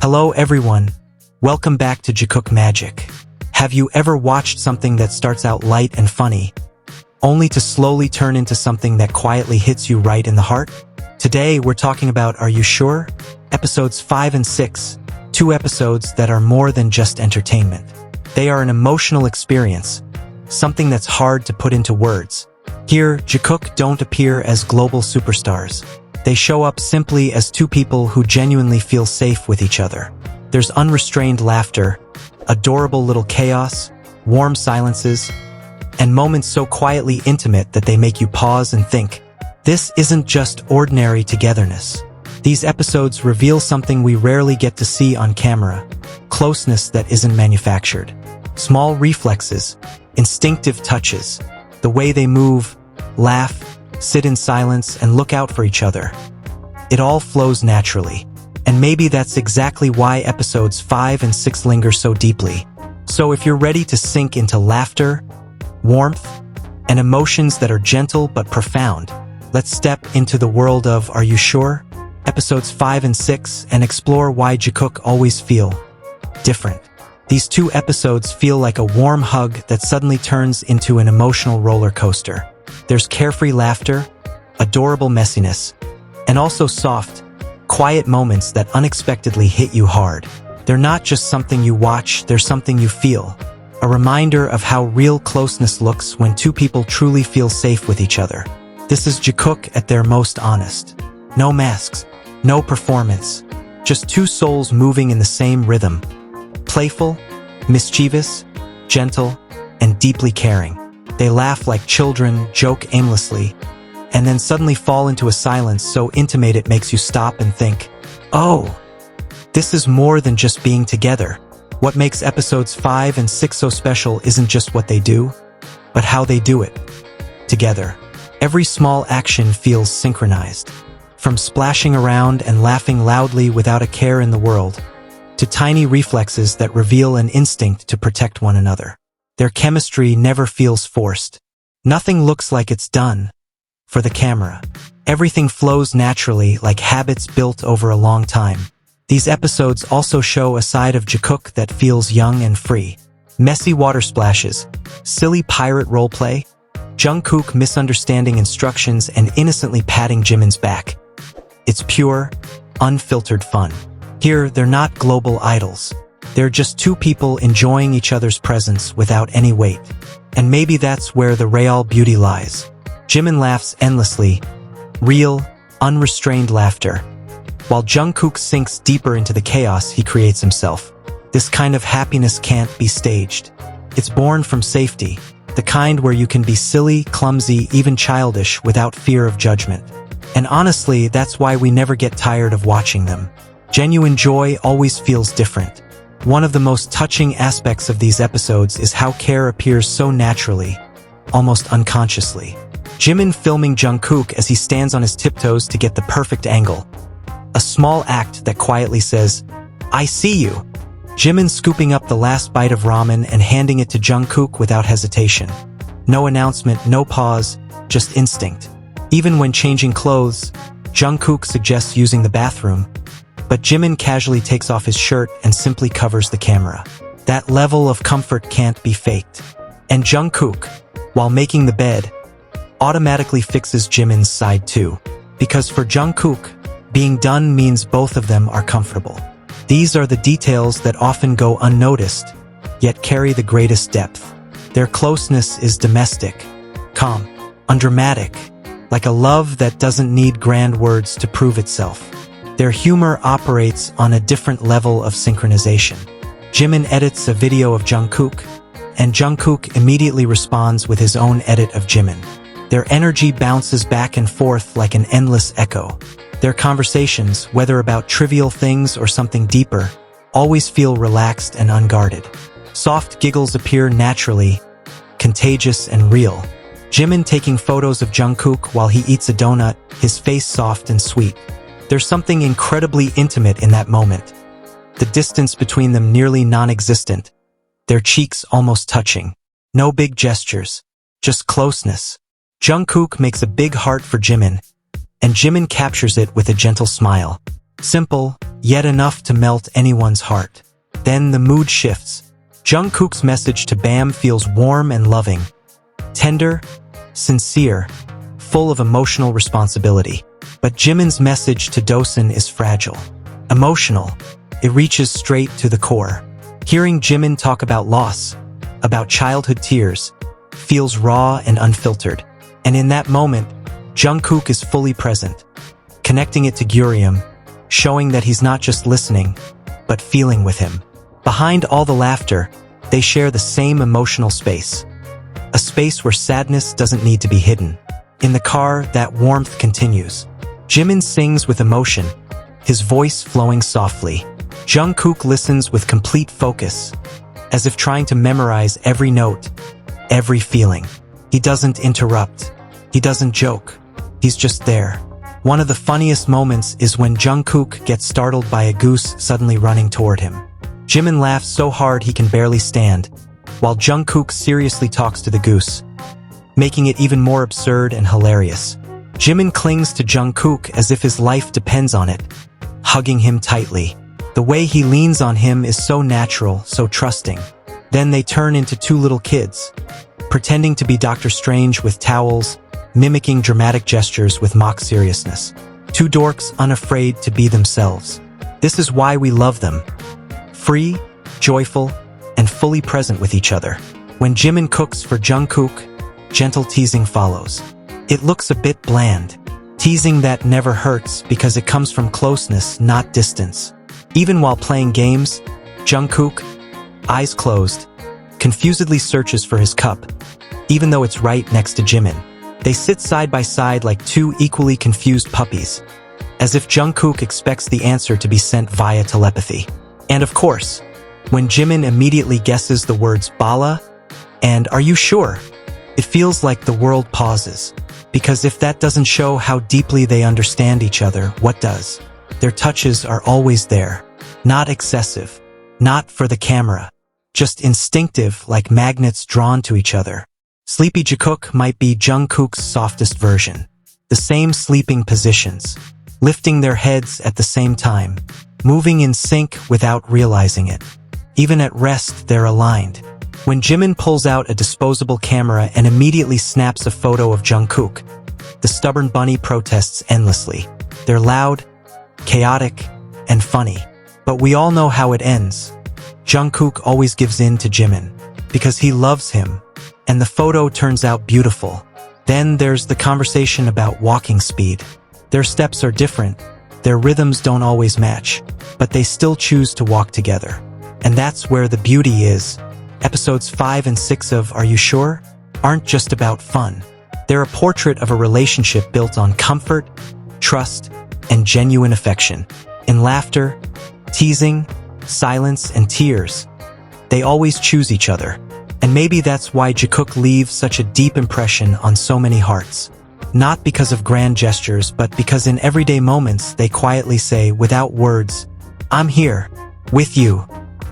Hello everyone, welcome back to Jikook Magic. Have you ever watched something that starts out light and funny, only to slowly turn into something that quietly hits you right in the heart? Today we're talking about Are You Sure? Episodes 5 and 6, two episodes that are more than just entertainment. They are an emotional experience, something that's hard to put into words. Here, Jikook don't appear as global superstars. They show up simply as two people who genuinely feel safe with each other. There's unrestrained laughter, adorable little chaos, warm silences, and moments so quietly intimate that they make you pause and think. This isn't just ordinary togetherness. These episodes reveal something we rarely get to see on camera: closeness that isn't manufactured. Small reflexes, instinctive touches, the way they move, laugh, sit in silence, and look out for each other. It all flows naturally. And maybe that's exactly why episodes 5 and 6 linger so deeply. So if you're ready to sink into laughter, warmth, and emotions that are gentle but profound, let's step into the world of Are You Sure? Episodes 5 and 6 and explore why Jikook always feel different. These two episodes feel like a warm hug that suddenly turns into an emotional roller coaster. There's carefree laughter, adorable messiness, and also soft, quiet moments that unexpectedly hit you hard. They're not just something you watch, they're something you feel. A reminder of how real closeness looks when two people truly feel safe with each other. This is Jikook at their most honest. No masks, no performance, just two souls moving in the same rhythm. Playful, mischievous, gentle, and deeply caring. They laugh like children, joke aimlessly, and then suddenly fall into a silence so intimate it makes you stop and think, oh, this is more than just being together. What makes episodes 5 and 6 so special isn't just what they do, but how they do it together. Every small action feels synchronized, from splashing around and laughing loudly without a care in the world, to tiny reflexes that reveal an instinct to protect one another. Their chemistry never feels forced. Nothing looks like it's done for the camera. Everything flows naturally, like habits built over a long time. These episodes also show a side of Jikook that feels young and free. Messy water splashes, silly pirate roleplay, Jungkook misunderstanding instructions and innocently patting Jimin's back. It's pure, unfiltered fun. Here, they're not global idols. They're just two people enjoying each other's presence without any weight. And maybe that's where the real beauty lies. Jimin laughs endlessly, real, unrestrained laughter, while Jungkook sinks deeper into the chaos he creates himself. This kind of happiness can't be staged. It's born from safety, the kind where you can be silly, clumsy, even childish without fear of judgment. And honestly, that's why we never get tired of watching them. Genuine joy always feels different. One of the most touching aspects of these episodes is how care appears so naturally, almost unconsciously. Jimin filming Jungkook as he stands on his tiptoes to get the perfect angle. A small act that quietly says, "I see you." Jimin scooping up the last bite of ramen and handing it to Jungkook without hesitation. No announcement, no pause, just instinct. Even when changing clothes, Jungkook suggests using the bathroom, but Jimin casually takes off his shirt and simply covers the camera. That level of comfort can't be faked. And Jungkook, while making the bed, automatically fixes Jimin's side too. Because for Jungkook, being done means both of them are comfortable. These are the details that often go unnoticed, yet carry the greatest depth. Their closeness is domestic, calm, undramatic, like a love that doesn't need grand words to prove itself. Their humor operates on a different level of synchronization. Jimin edits a video of Jungkook, and Jungkook immediately responds with his own edit of Jimin. Their energy bounces back and forth like an endless echo. Their conversations, whether about trivial things or something deeper, always feel relaxed and unguarded. Soft giggles appear naturally, contagious and real. Jimin taking photos of Jungkook while he eats a donut, his face soft and sweet. There's something incredibly intimate in that moment. The distance between them nearly non-existent, their cheeks almost touching. No big gestures, just closeness. Jungkook makes a big heart for Jimin, and Jimin captures it with a gentle smile. Simple, yet enough to melt anyone's heart. Then the mood shifts. Jungkook's message to Bam feels warm and loving, tender, sincere, full of emotional responsibility. But Jimin's message to Dosun is fragile, emotional. It reaches straight to the core. Hearing Jimin talk about loss, about childhood tears, feels raw and unfiltered. And in that moment, Jungkook is fully present, connecting it to Gurium, showing that he's not just listening, but feeling with him. Behind all the laughter, they share the same emotional space. A space where sadness doesn't need to be hidden. In the car, that warmth continues. Jimin sings with emotion, his voice flowing softly. Jungkook listens with complete focus, as if trying to memorize every note, every feeling. He doesn't interrupt. He doesn't joke. He's just there. One of the funniest moments is when Jungkook gets startled by a goose suddenly running toward him. Jimin laughs so hard he can barely stand, while Jungkook seriously talks to the goose, making it even more absurd and hilarious. Jimin clings to Jungkook as if his life depends on it, hugging him tightly. The way he leans on him is so natural, so trusting. Then they turn into two little kids, pretending to be Doctor Strange with towels, mimicking dramatic gestures with mock seriousness. Two dorks unafraid to be themselves. This is why we love them. Free, joyful, and fully present with each other. When Jimin cooks for Jungkook, gentle teasing follows. It looks a bit bland. Teasing that never hurts because it comes from closeness, not distance. Even while playing games, Jungkook, eyes closed, confusedly searches for his cup, even though it's right next to Jimin. They sit side by side like two equally confused puppies, as if Jungkook expects the answer to be sent via telepathy. And of course, when Jimin immediately guesses the words Bala and Are you sure? It feels like the world pauses. Because if that doesn't show how deeply they understand each other, what does? Their touches are always there. Not excessive. Not for the camera. Just instinctive, like magnets drawn to each other. Sleepy Jikook might be Jungkook's softest version. The same sleeping positions. Lifting their heads at the same time. Moving in sync without realizing it. Even at rest, they're aligned. When Jimin pulls out a disposable camera and immediately snaps a photo of Jungkook, the stubborn bunny protests endlessly. They're loud, chaotic, and funny. But we all know how it ends. Jungkook always gives in to Jimin, because he loves him, and the photo turns out beautiful. Then there's the conversation about walking speed. Their steps are different, their rhythms don't always match, but they still choose to walk together. And that's where the beauty is. Episodes 5 and 6 of Are You Sure? Aren't just about fun. They're a portrait of a relationship built on comfort, trust, and genuine affection. In laughter, teasing, silence, and tears, they always choose each other. And maybe that's why Jikook leaves such a deep impression on so many hearts. Not because of grand gestures, but because in everyday moments they quietly say, without words, I'm here, with you.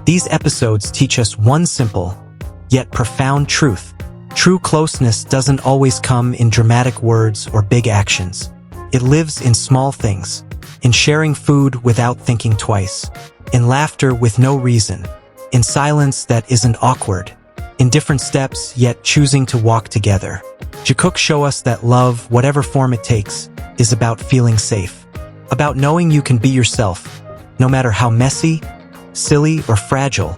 These episodes teach us one simple, yet profound truth. True closeness doesn't always come in dramatic words or big actions. It lives in small things, in sharing food without thinking twice, in laughter with no reason, in silence that isn't awkward, in different steps yet choosing to walk together. Jikook show us that love, whatever form it takes, is about feeling safe, about knowing you can be yourself, no matter how messy, silly, or fragile,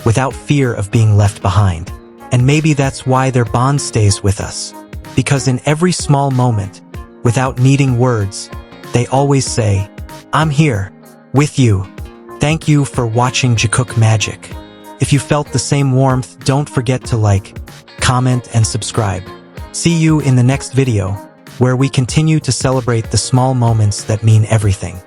without fear of being left behind. And maybe that's why their bond stays with us. Because in every small moment, without needing words, they always say, I'm here, with you. Thank you for watching Jikook Magic. If you felt the same warmth, don't forget to like, comment, and subscribe. See you in the next video, where we continue to celebrate the small moments that mean everything.